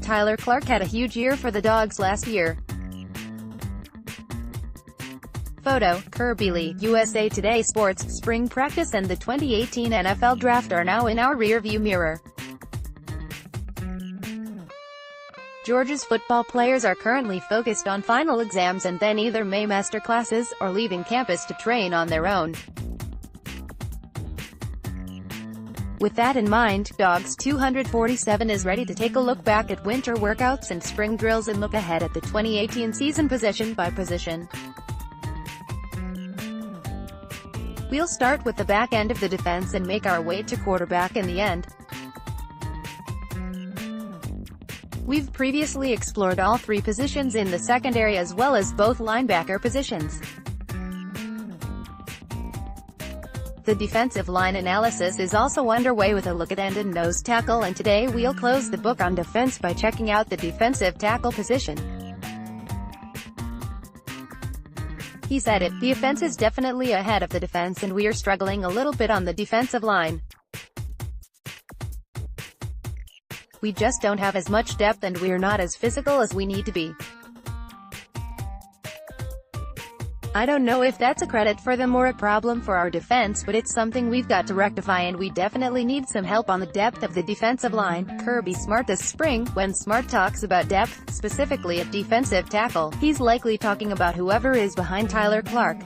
Tyler Clark had a huge year for the Dawgs last year. Photo, Kirby Lee, USA Today Sports. Spring practice and the 2018 NFL Draft are now in our rearview mirror. Georgia's football players are currently focused on final exams and then either Maymester classes, or leaving campus to train on their own. With that in mind, Dawgs 247 is ready to take a look back at winter workouts and spring drills and look ahead at the 2018 season position by position. We'll start with the back end of the defense and make our way to quarterback in the end. We've previously explored all three positions in the secondary as well as both linebacker positions. The defensive line analysis is also underway with a look at end and nose tackle, and today we'll close the book on defense by checking out the defensive tackle position. He said it, "The offense is definitely ahead of the defense and we are struggling a little bit on the defensive line. We just don't have as much depth and we're not as physical as we need to be. I don't know if that's a credit for them or a problem for our defense, but it's something we've got to rectify and we definitely need some help on the depth of the defensive line." Kirby Smart this spring. When Smart talks about depth, specifically at defensive tackle, he's likely talking about whoever is behind Tyler Clark.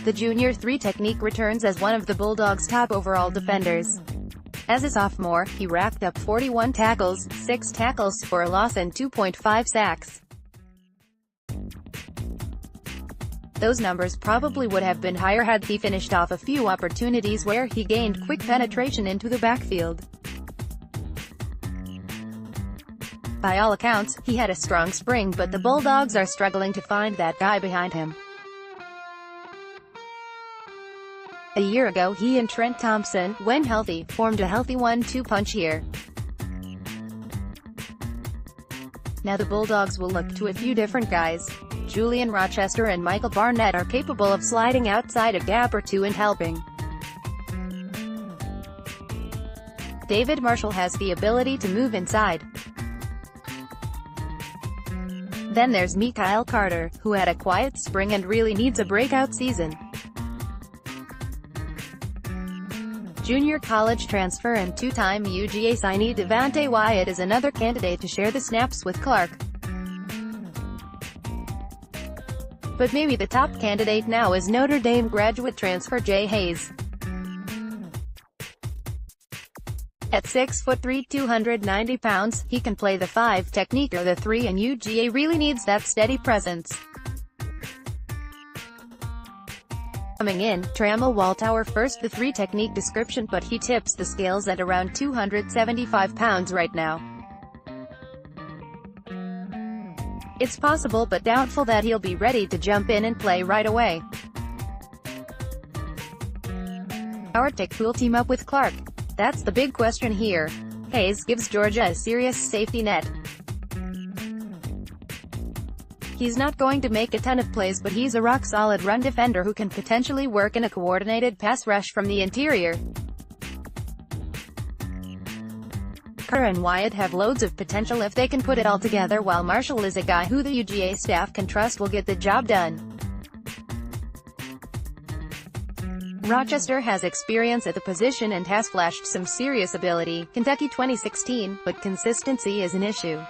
The junior 3 technique returns as one of the Bulldogs' top overall defenders. As a sophomore, he racked up 41 tackles, 6 tackles for a loss and 2.5 sacks. Those numbers probably would have been higher had he finished off a few opportunities where he gained quick penetration into the backfield. By all accounts, he had a strong spring, but the Bulldogs are struggling to find that guy behind him. A year ago he and Trent Thompson, when healthy, formed a healthy 1-2 punch here. Now the Bulldogs will look to a few different guys. Julian Rochester and Michael Barnett are capable of sliding outside a gap or two and helping. David Marshall has the ability to move inside. Then there's Mikael Carter, who had a quiet spring and really needs a breakout season. Junior college transfer and 2-time UGA signee Devonte Wyatt is another candidate to share the snaps with Clark. But maybe the top candidate now is Notre Dame graduate transfer Jay Hayes. At 6'3", 290 pounds, he can play the 5 technique or the 3, and UGA really needs that steady presence. Coming in, Trammell Waltower first the 3 technique description, but he tips the scales at around 275 pounds right now. It's possible but doubtful that he'll be ready to jump in and play right away. Our tech will team up with Clark. That's the big question here. Hayes gives Georgia a serious safety net. He's not going to make a ton of plays, but he's a rock-solid run defender who can potentially work in a coordinated pass rush from the interior. Carter and Wyatt have loads of potential if they can put it all together, while Marshall is a guy who the UGA staff can trust will get the job done. Rochester has experience at the position and has flashed some serious ability. Kentucky 2016, but consistency is an issue.